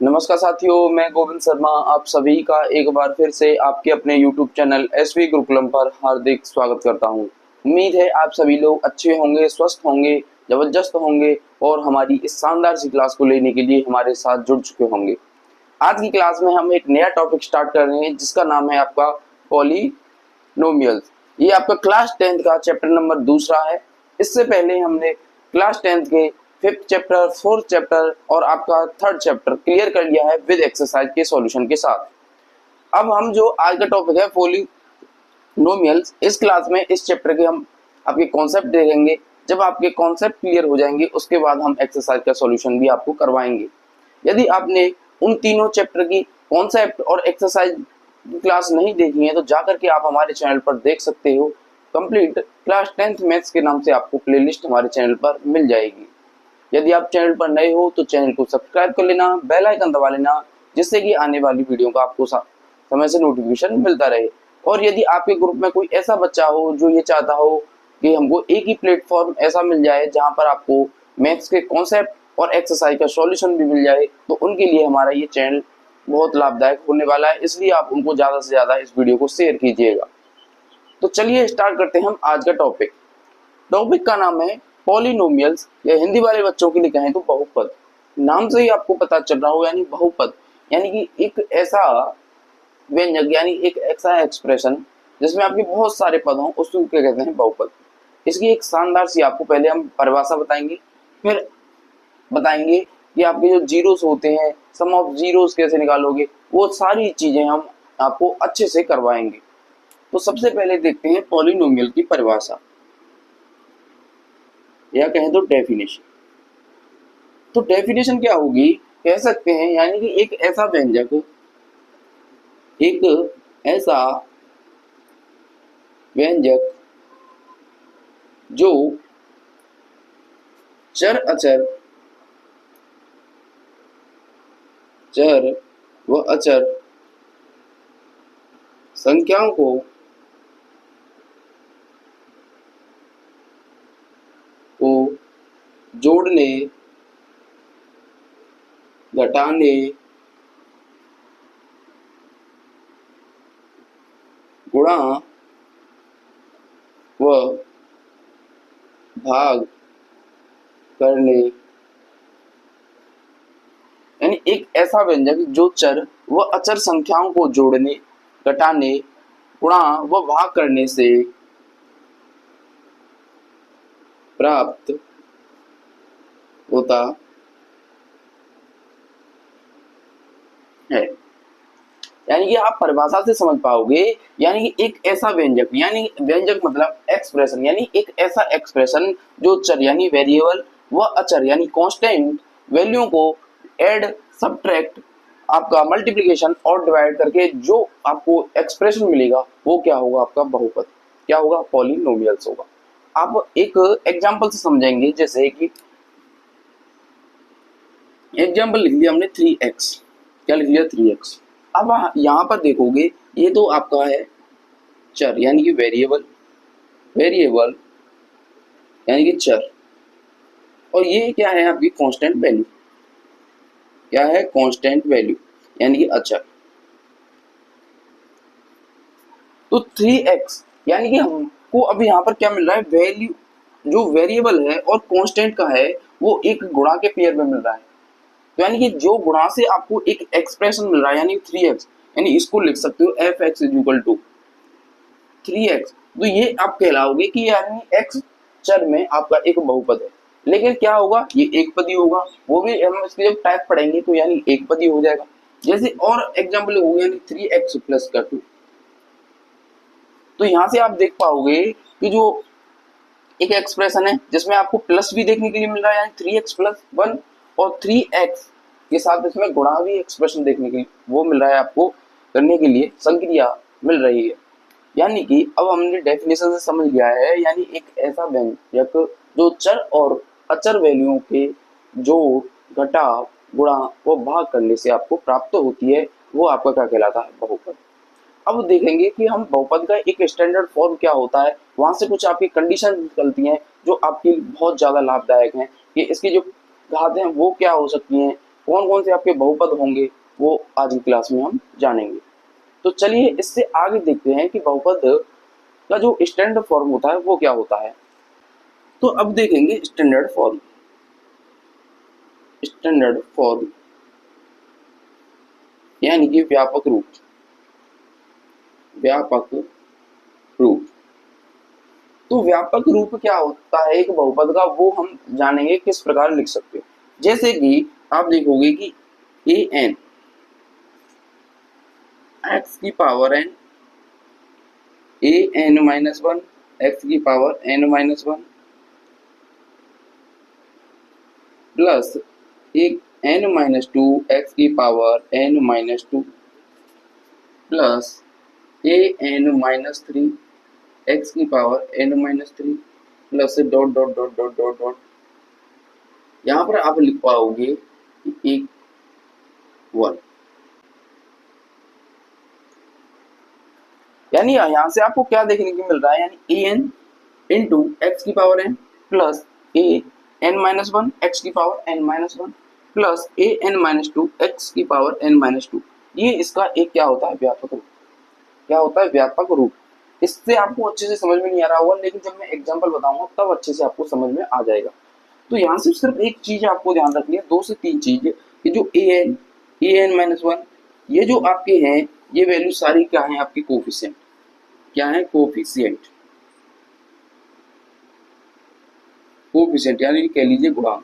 नमस्कार साथियों, मैं गोविंद शर्मा आप सभी का एक बार फिर से आपके अपने YouTube चैनल एसवी गुरुकुलम पर हार्दिक स्वागत करता हूं। उम्मीद है आप सभी लोग अच्छे होंगे, स्वस्थ होंगे, जबरदस्त होंगे और हमारी इस शानदार सी क्लास को लेने के लिए हमारे साथ जुड़ चुके होंगे। आज की क्लास में हम एक नया टॉपिक स्टार्ट कर रहे हैं जिसका नाम है आपका पॉलिनोमियल्स। ये आपका क्लास 10th का चैप्टर नंबर दूसरा है। इससे पहले हमने क्लास 10th के 5th चैप्टर, 4th चैप्टर और आपका 3rd चैप्टर क्लियर कर लिया है विद एक्सरसाइज के सॉल्यूशन के साथ। अब हम जो आज का टॉपिक है पॉलिनोमियल्स, इस क्लास में इस चैप्टर के हम आपके कॉन्सेप्ट देखेंगे। जब आपके कॉन्सेप्ट क्लियर हो जाएंगे उसके बाद हम एक्सरसाइज का सॉल्यूशन भी आपको करवाएंगे। यदि आपने उन तीनों चैप्टर की कॉन्सेप्ट और एक्सरसाइज क्लास नहीं देखी है तो जाकर के आप हमारे चैनल पर देख सकते हो। कंप्लीट क्लास 10th मैथ्स के नाम से आपको प्लेलिस्ट हमारे चैनल पर मिल जाएगी। यदि आप चैनल पर नए हो तो चैनल को सब्सक्राइब कर लेना, बेल आइकन दबा लेना, जिससे कि आने वाली वीडियो का आपको समय से नोटिफिकेशन मिलता रहे। और यदि आपके ग्रुप में कोई ऐसा बच्चा हो जो ये चाहता हो कि हमको एक ही प्लेटफॉर्म ऐसा मिल जाए जहां पर आपको मैथ्स के कॉन्सेप्ट और एक्सरसाइज का सॉल्यूशन भी मिल जाए, तो उनके लिए हमारा ये चैनल बहुत लाभदायक होने वाला है। इसलिए आप उनको ज़्यादा से ज़्यादा इस वीडियो को शेयर कीजिएगा। तो चलिए स्टार्ट करते हैं हम आज का टॉपिक। टॉपिक का नाम है पॉलिनोमियल्स, या हिंदी वाले बच्चों के लिए कहें तो बहुपद। नाम से ही आपको पता चल रहा हो, यानी बहुपद यानी कि एक ऐसा व्यंजक यानी एक ऐसा एक्सप्रेशन जिसमें आपके बहुत सारे पद हों, उसको क्या कहते हैं बहुपद। इसकी एक शानदार सी आपको पहले हम परिभाषा बताएंगे, फिर बताएंगे कि आपके जो जीरोस होते हैं, सम ऑफ जीरोस कैसे निकालोगे, वो सारी चीजें हम आपको अच्छे से करवाएंगे। तो सबसे पहले देखते हैं पॉलिनोमियल की परिभाषा, या कहें तो डेफिनेशन। तो डेफिनेशन क्या होगी, कह सकते हैं यानी कि एक ऐसा व्यंजक, एक ऐसा व्यंजक जो चर अचर, चर व अचर संख्याओं को जोड़ने, घटाने, गुणा व भाग करने, यानी एक ऐसा व्यंजक जो चर व अचर संख्याओं को जोड़ने, घटाने, गुणा व भाग करने से प्राप्त होता है। यानी कि आप परिभाषा से समझ पाओगे, यानी कि एक ऐसा व्यंजक, यानी व्यंजक मतलब एक्सप्रेशन, यानी एक ऐसा एक्सप्रेशन जो चर यानी वेरिएबल व अचर यानी कांस्टेंट वैल्यू को ऐड, सब्ट्रैक्ट, आपका मल्टीप्लिकेशन और डिवाइड करके जो आपको एक्सप्रेशन मिलेगा वो क्या होगा, आपका बहुपद। क्या होगा, पॉलिनोमियल्स होगा। आप एक एग्जाम्पल से समझेंगे, जैसे कि एग्जाम्पल लिख लिया हमने 3x। क्या लिख लिया, 3x। अब यहाँ पर देखोगे ये तो आपका है चर यानी कि वेरिएबल, वेरिएबल यानी कि चर, और ये क्या है आपकी कांस्टेंट वैल्यू। क्या है, कांस्टेंट वैल्यू यानी कि अचर। तो 3x यानी कि हमको अब यहाँ पर क्या मिल रहा है, वैल्यू जो वेरिएबल है और कांस्टेंट का है वो एक गुणा के पेयर में मिल रहा है। तो यानी कि जो गुणा से आपको एक एक्सप्रेशन मिल रहा है यानी 3x, यानी इसको लिख सकते हो fx is equal to 3x। तो ये आप कहलाओगे कि यानी x चर में आपका एक बहुपद है। लेकिन क्या होगा, ये एक पदी होगा, वो भी हम इसके जब टाइप पढ़ेंगे तो यानी एक पदी हो जाएगा। जैसे और एग्जाम्पल हो गया, यानी 3x प्लस का 2। तो यहाँ से आप देख पाओगे कि जो एक एक्सप्रेशन है जिसमें आपको प्लस भी देखने के लिए मिल रहा है, यानी 3x प्लस 1, और 3x के साथ इसमें गुणा भी एक्सप्रेशन देखने के लिए वो मिल रहा है, आपको करने के लिए संक्रिया मिल रही है। यानी कि अब हमने डेफिनेशन से समझ लिया है, यानी एक ऐसा व्यंजक जो चर और अचर वैल्यूओं के जोड़, घटाव, गुणा व भाग करने से आपको प्राप्त होती है, वो आपका क्या कहलाता है, बहुपद। अब देखेंगे कि हम बहुपद का एक स्टैंडर्ड फॉर्म क्या होता है, वहां से कुछ आपकी कंडीशन निकलती हैं जो आपके लिए बहुत ज्यादा लाभदायक हैं कि इसकी जो घात हैं वो क्या हो सकती हैं, कौन कौन से आपके बहुपद होंगे वो आज की क्लास में हम जानेंगे। तो चलिए इससे आगे देखते हैं कि बहुपद का जो स्टैंडर्ड फॉर्म होता है वो क्या होता है। तो अब देखेंगे स्टैंडर्ड फॉर्म। स्टैंडर्ड फॉर्म यानी कि व्यापक रूप। व्यापक रूप। तो व्यापक रूप क्या होता है एक बहुपद का, वो हम जानेंगे किस प्रकार लिख सकते हो। जैसे कि आप देखोगे कि ए एन एक्स की power N, A N minus one X की power N minus one plus एक एन माइनस टू एक्स की power N minus two plus A N minus three X की power N minus three plus dot dot dot dot dot dot. यहाँ पर आप लिख पाओगे एक वन, यानी यहाँ से आपको क्या देखने को मिल रहा है, यानी ए एन इंटू एक्स की power N plus A N minus one X की power N minus one plus A N minus two X की पावर एन माइनस टू। ये इसका एक क्या होता है, व्यापक रूप। क्या होता है, व्यापक रूप। इससे आपको अच्छे से समझ में नहीं आ रहा होगा, लेकिन जब मैं एग्जांपल बताऊंगा तब अच्छे से आपको समझ में आ जाएगा। तो यहाँ से सिर्फ एक चीज आपको ध्यान रखनी है, दो से तीन चीज, कि जो ए एन माइनस वन ये जो आपके हैं ये वैल्यू सारी क्या है आपकी कोफिशिएंट। क्या है, कोफिशिएंट। कोफिशिएंट यानी कह लीजिए गुणांक।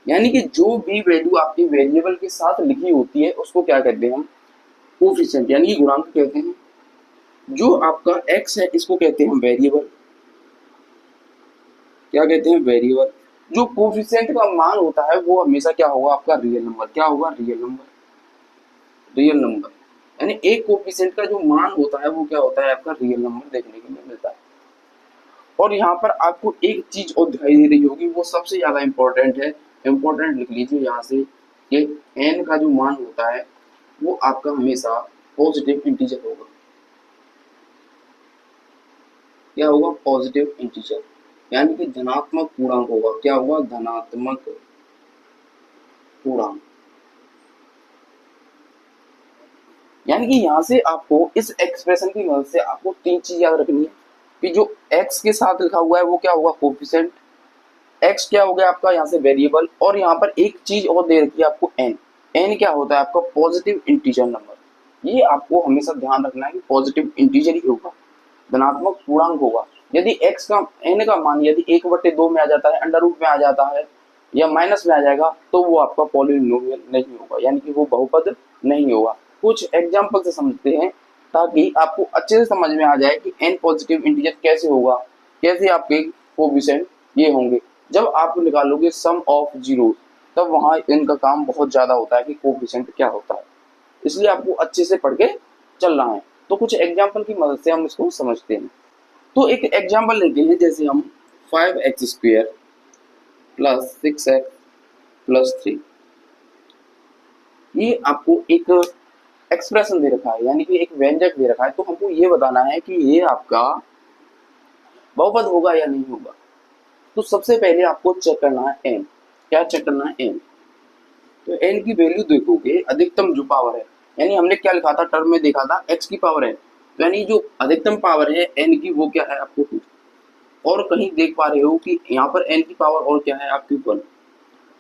यानी कि जो भी वैल्यू आपकी वेरिएबल के साथ लिखी होती है उसको क्या कहते हैं हम, कोफिशिएंट यानी कि गुणांक कहते हैं। जो आपका x है इसको कहते हैं वेरिएबल। क्या कहते हैं, वेरिएबल। जो कोफिशिएंट का मान होता है वो हमेशा क्या होगा, आपका रियल नंबर। क्या होगा, रियल नंबर। रियल नंबर यानी एक कोफिशिएंट का जो मान होता है वो क्या होता है, आपका रियल नंबर देखने के लिए मिलता है। और यहाँ पर आपको एक चीज और दिखाई दे रही होगी, वो सबसे ज्यादा इंपॉर्टेंट है। इंपॉर्टेंट लिख लीजिए यहाँ से, कि n का जो मान होता है वो आपका हमेशा पॉजिटिव इंटीजर होगा। क्या होगा, पॉजिटिव इंटीजर यानी कि धनात्मक पूर्णांक होगा। क्या होगा, धनात्मक पूर्णांक। यानी कि यहाँ से आपको इस एक्सप्रेशन की मदद से आपको तीन चीज याद रखनी है, कि जो x के साथ लिखा हुआ है वो क्या होगा, कोफिशिएंट। x क्या हो गया आपका यहाँ से वेरिएबल, और यहाँ पर एक चीज और दे रखी है आपको n। n क्या होता है आपका पॉजिटिव इंटीजर नंबर। ये आपको हमेशा ध्यान रखना है कि पॉजिटिव इंटीजर ही होगा, धनात्मक पूर्णांक होगा। यदि x का n का मान यदि 1/2 में आ जाता है, अंडर रूट में आ जाता है, या माइनस में आ जाएगा, तो वो आपका पॉलिनोमियल नहीं होगा, यानी कि वो बहुपद नहीं होगा। कुछ एग्जाम्पल से समझते हैं ताकि आपको अच्छे से समझ में आ जाए कि n पॉजिटिव इंटीजर कैसे होगा, कैसे आपके कोफिशिएंट ये होंगे। जब आप निकालोगे सम ऑफ जीरो तब वहां इनका काम बहुत ज्यादा होता है कि कोफिशिएंट क्या होता है, इसलिए आपको अच्छे से पढ़ के चलना है। तो कुछ एग्जाम्पल की मदद से हम इसको समझते हैं। तो एक एग्जाम्पल लेते हैं, जैसे हम 5x² प्लस 6x प्लस 3, ये आपको एक एक्सप्रेशन दे रखा है, यानी कि एक व्यंजक दे रखा है। तो हमको ये बताना है कि ये आपका बहुपद होगा या नहीं होगा। तो सबसे पहले आपको चेक करना है n। क्या चेक करना है, n। तो n की वैल्यू देखोगे, अधिकतम जो पावर है, यानी हमने क्या लिखा था, टर्म में देखा था x की पावर n, यानी जो अधिकतम पावर है n की वो क्या है आपको 2। और कहीं देख पा रहे हो कि यहाँ पर n की पावर और क्या है आपकी 1।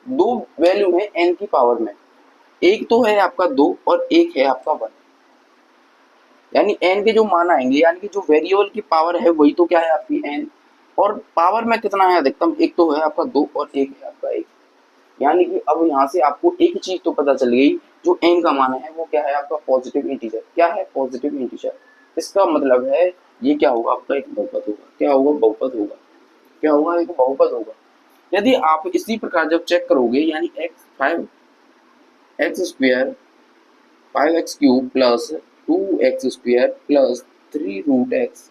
दो वैल्यू है n की पावर में, एक तो है आपका 2 और एक है आपका 1। यानी n के जो मान आएंगे, यानी कि जो वेरिएबल की पावर है वही तो क्या है आपकी n, और पावर में कितना है अधिकतम, एक तो है आपका 2 और एक है आपका 1। यानी कि अब यहाँ से आपको एक चीज तो पता चल गई, जो n का मान है वो क्या है आपका पॉजिटिव इंटीजर। क्या है, पॉजिटिव इंटीजर। इसका मतलब है ये क्या होगा, आपका एक बहुपद होगा। क्या होगा, बहुपद होगा। क्या होगा, एक बहुपद होगा। यदि आप इसी प्रकार जब चेक करोगे, यानी x² 5x³ plus 2x² plus 3√x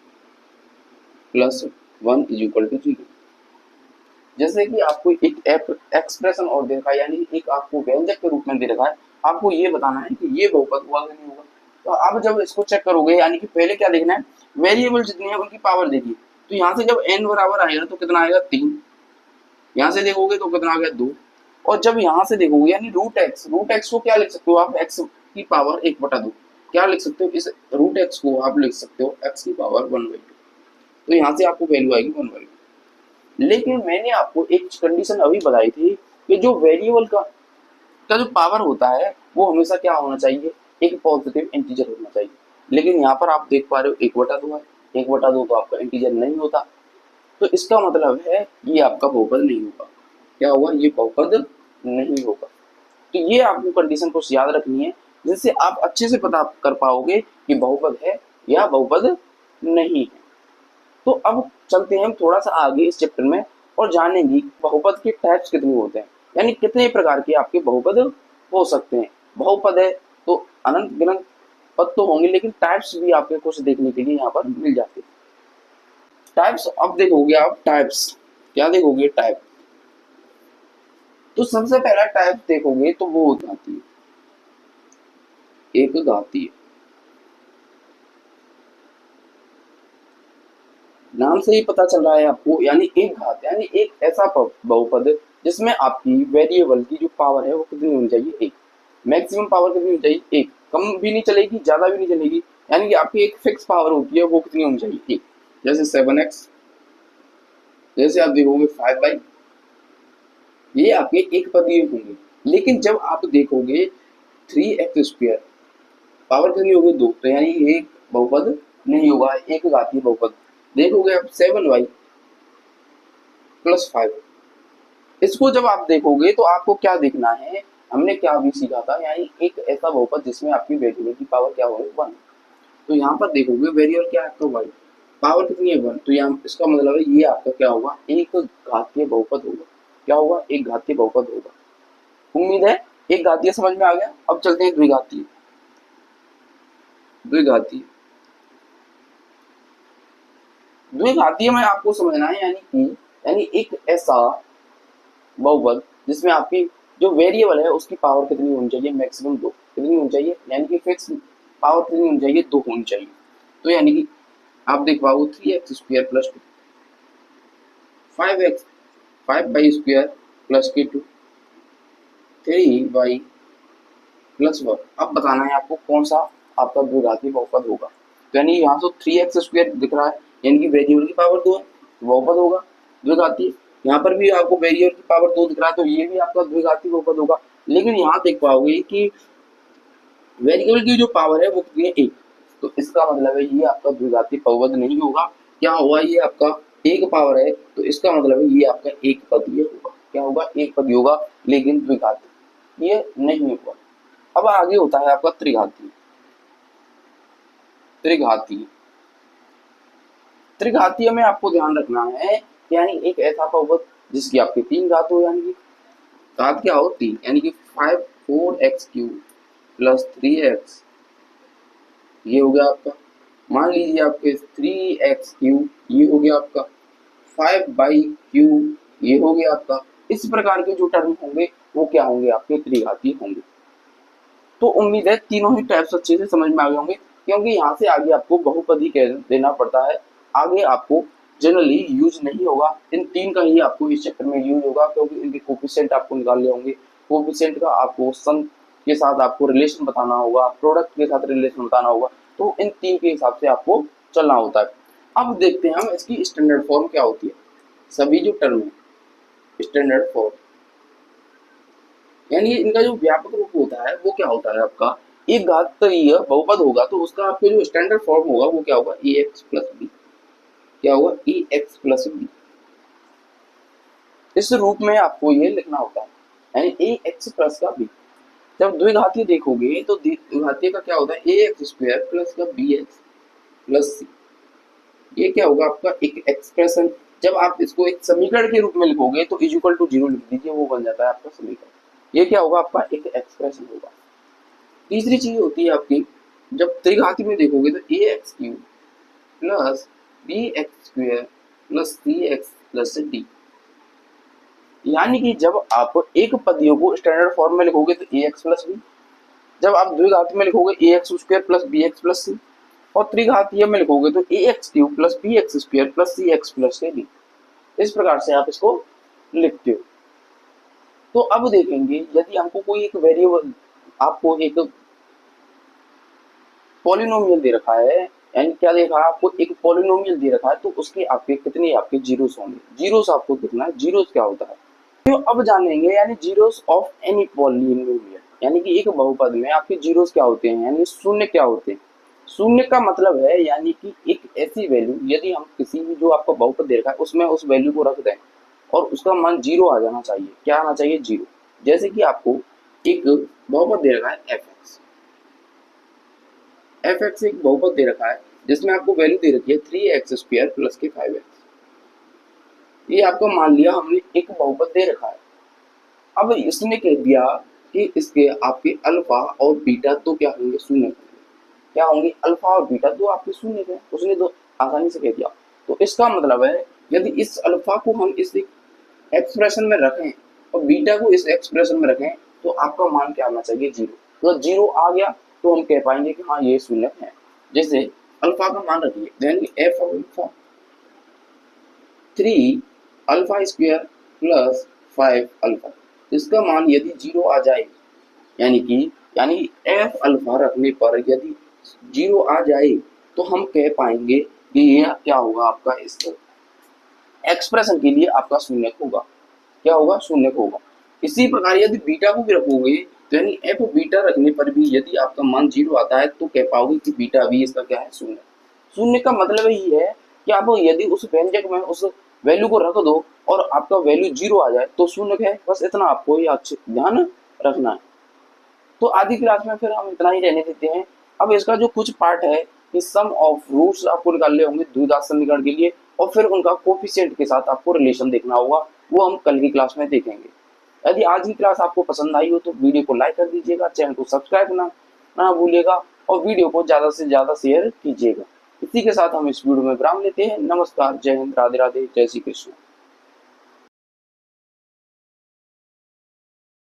plus 1 = 0। जैसे कि आपको एक एक्सप्रेशन और दे रखा है, यानी एक आपको व्यंजक के रूप में दे रखा है, आपको ये बताना है कि ये बहुपद हुआ कि नहीं होगा। तो अब जब इसको चेक करोगे, यानी कि पहले क्या देखना है, वेरिएबल जितनी है उनकी पावर देखिए। तो यहाँ से जब n बराबर आएगा तो कितना आएगा, 3। यहाँ से देखोगे तो कितना आ गया, 2। और जब यहाँ से देखोगे यानी रूट एक्स को क्या लिख सकते हो आप, एक्स की पावर 1/2 क्या लिख सकते हो, इस रूट एक्स को आप लिख सकते हो एक्स की पावर 1/2। तो यहाँ से आपको वैल्यू आएगी 1/2। लेकिन मैंने आपको एक कंडीशन अभी बताई थी कि जो वेरिएबल का जो पावर होता है वो हमेशा क्या होना चाहिए, एक पॉजिटिव इंटीजर होना चाहिए। लेकिन यहाँ पर आप देख पा रहे हो 1/2 है, 1/2 तो आपका इंटीजर नहीं होता, तो इसका मतलब है ये आपका बहुपद नहीं होगा। क्या होगा, ये बहुपद नहीं होगा। तो ये आपको कंडीशन को याद रखनी है, जिससे आप अच्छे से पता कर पाओगे कि बहुपद है या बहुपद नहीं है। तो अब चलते हैं हम थोड़ा सा आगे इस चैप्टर में और जानेंगे बहुपद के टाइप्स कितने होते हैं, यानी कितने प्रकार के आपके बहुपद हो सकते हैं। बहुपद है तो अनंत गिनत पद तो होंगे, लेकिन टाइप्स भी आपके कुछ देखने के लिए यहाँ पर मिल जाते हैं। टाइप्स अब देखोगे आप, टाइप्स क्या देखोगे, टाइप। तो सबसे पहला टाइप देखोगे तो वो हो जाती है एक घातीय। नाम से ही पता चल रहा है आपको, यानी एक घात यानी एक ऐसा बहुपद जिसमें आपकी वेरिएबल की जो पावर है वो कितनी होनी चाहिए, एक। मैक्सिमम पावर कितनी होनी चाहिए, एक। कम भी नहीं चलेगी, ज्यादा भी नहीं चलेगी, यानी कि आपकी एक फिक्स पावर होती है वो कितनी होनी चाहिए, एक। जैसे 7x, जैसे आप देखोगे 5y, ये आपके एक पदीय होंगे। लेकिन जब आप देखोगे 3x², पावर कितनी होगी, 2, तो यानी ये बहुपद नहीं होगा, एक घातीय बहुपद। देखोगे आप 7y + 5, इसको जब आप देखोगे तो आपको क्या देखना है, हमने क्या अभी सीखा था, यानी एक ऐसा बहुपद जिसमें आपकी वेरिएबल की पावर क्या होगी, 1। तो यहाँ पर देखोगे वेरिएबल क्या है आपका y, पावर कितनी है, 1। तो यहाँ इसका मतलब है ये आपका क्या होगा, एक घातीय बहुपद होगा। क्या होगा, एक घातीय बहुपद होगा। उम्मीद है एक घातीय समझ में आ गया। अब चलते हैं द्विघातीय। द्विघातीय द्विघातीय में आपको समझना है यानी एक ऐसा बहुपद जिसमें आपकी जो वेरिएबल है उसकी पावर कितनी होनी चाहिए, मैक्सिमम 2। कितनी होनी चाहिए, यानी कि फिक्स पावर कितनी होनी चाहिए, 2 होनी चाहिए। तो यानी कि आप देख पाओगे 3x² + 2, 5y² + k2, 3y + 1। अब बताना है आपको कौन सा आपका द्विघातीय बहुपद होगा। तो यानी यहाँ तो 3x² दिख रहा है, यानी कि वेरिएबल की पावर 2 है, बहुपद होगा द्विघातीय। यहाँ पर भी आपको वेरिएबल की पावर 2 दिख रहा है, तो ये भी आपका द्विघातीय बहुपद होगा। लेकिन यहाँ देख पाओगे कि वेरिएबल की जो पावर है वो कितनी है, 1। तो इसका मतलब है ये आपका द्विघातीय बहुपद नहीं होगा। क्या होगा, ये आपका एक पावर है, तो इसका मतलब है ये आपका एक पदीय होगा। क्या होगा, एक पदीय होगा, लेकिन द्विघातीय ये नहीं होगा। अब आगे होता है आपका त्रिघातीय। त्रिघातीय त्रिघातीय में आपको ध्यान रखना है, यानी एक ऐसा बहुपद जिसकी आपकी 3 घात हो, यानी कि घात क्या हो, 3, यानी कि 4x³ + 3x, ये हो गया आपका। मान लीजिए आपके 3x³ ये हो गया आपका, 5y³ ये हो गया आपका। इस प्रकार के जो टर्म होंगे वो क्या होंगे, आपके त्रिघातीय होंगे। तो उम्मीद है तीनों ही टाइप्स अच्छे से समझ में आ गए होंगे, क्योंकि यहाँ से आगे आपको बहुपदी कह देना पड़ता है। आगे आपको जनरली यूज नहीं होगा, इन 3 का ही आपको इस चैप्टर में यूज होगा, क्योंकि इनके कोफिशिएंट आपको निकालने होंगे। कोफिशिएंट का आपको सम के साथ आपको रिलेशन बताना होगा, प्रोडक्ट के साथ रिलेशन बताना होगा, तो इन 3 के हिसाब से आपको चलना होता है। अब देखते हैं हम इसकी स्टैंडर्ड फॉर्म क्या होती है। सभी जो टर्म है स्टैंडर्ड फॉर्म, यानी इनका जो व्यापक रूप होता है वो क्या होता है आपका, एक घातीय बहुपद होगा तो उसका आपको जो स्टैंडर्ड फॉर्म होगा वो क्या होगा, ax + b। क्या होगा, ax + b। इस रूप में आपको ये लिखना होता है, यानी ax + का b। जब द्विघातीय देखोगे तो द्विघातीय का क्या होता है, ax² + का bx + c। ये क्या होगा आपका, एक एक्सप्रेशन। जब आप इसको एक समीकरण के रूप में लिखोगे तो = 0 लिख दीजिए, वो बन जाता है आपका समीकरण। ये क्या होगा, आपका एक एक्सप्रेशन होगा। तीसरी चीज होती है आपकी, जब त्रिघाती में देखोगे तो ax³ + bx² + cx + d। यानी कि जब आप एक पदियों को स्टैंडर्ड फॉर्म में लिखोगे तो ax + b, जब आप द्विघाती में लिखोगे ax² + bx + c, और त्रिघातीय में लिखोगे तो ax³ + bx² + cx + d। इस प्रकार से आप इसको लिखते हो। तो अब देखेंगे यदि हमको कोई एक वेरिएबल, आपको एक पॉलिनोमियल दे रखा है, यानी क्या देखा आपको, एक पॉलिनोमियल दे रखा है, तो उसके आपके कितने आपके जीरोस होंगे, जीरोस आपको कितना है, जीरोस क्या होता है। तो अब जानेंगे यानी जीरोस ऑफ एनी पॉलिनोमियल, यानी कि एक बहुपद में आपके जीरोस क्या होते हैं, यानी शून्य क्या होते हैं। शून्य का मतलब है यानी कि एक ऐसी वैल्यू, यदि हम किसी भी जो आपका बहुपद दे रखा है उसमें उस वैल्यू को रख दें और उसका मान जीरो आ जाना चाहिए। क्या आना चाहिए, जीरो। जैसे कि आपको एक बहुपद दे रखा है एफ एक्स, एफ एक्स एक बहुपद दे रखा है जिसमें आपको वैल्यू दे रखी है 3x² प्लस के 5x। ये आपको मान लिया हमने एक बहुपद दे रखा है। अब इसने कह दिया कि इसके आपके अल्फा और बीटा तो क्या होंगे, शून्य होंगे। क्या होंगे, अल्फा और बीटा दो आपके शून्य है, उसने तो आसानी से कह दिया। तो इसका मतलब है यदि इस अल्फा को हम इस एक्सप्रेशन में रखें और बीटा को इस एक्सप्रेशन में रखें तो आपका मान क्या आना चाहिए, जीरो। तो जीरो आ गया तो हम कह पाएंगे कि हाँ ये शून्य है। जैसे अल्फा का मान रखिए, then f of alpha 3 alpha square plus 5 alpha, इसका मान यदि जीरो आ जाए, यानी एफ अल्फा रखने पर यदि जीरो आ जाए तो हम कह पाएंगे कि ये क्या होगा, आपका इस एक्सप्रेशन के लिए आपका शून्य होगा। क्या होगा, शून्य होगा। इसी प्रकार यदि बीटा को भी रखोगे तो यानी एफ बीटा रखने पर भी यदि आपका मान जीरो आता है तो कह पाओगे कि बीटा भी इसका क्या है, शून्य। शून्य का मतलब यही है कि आप यदि उस व्यंजक में उस वैल्यू को रख दो और आपका वैल्यू जीरो आ जाए तो शून्य है, बस इतना आपको ये ध्यान रखना है। तो आधी क्लास में फिर हम इतना ही रहने देते हैं। अब इसका जो कुछ पार्ट है कि सम ऑफ रूट्स आपको निकालने होंगे द्विघात समीकरण के लिए और फिर उनका कोफिशिएंट के साथ आपको रिलेशन देखना होगा, वो हम कल की क्लास में देखेंगे। यदि आज की क्लास आपको पसंद आई हो तो वीडियो को लाइक कर दीजिएगा, चैनल को सब्सक्राइब ना भूलिएगा और वीडियो को ज़्यादा से ज़्यादा शेयर कीजिएगा। इसी के साथ हम इस वीडियो में विराम लेते हैं। नमस्कार, जय हिंद, राधे राधे, जय श्री कृष्ण।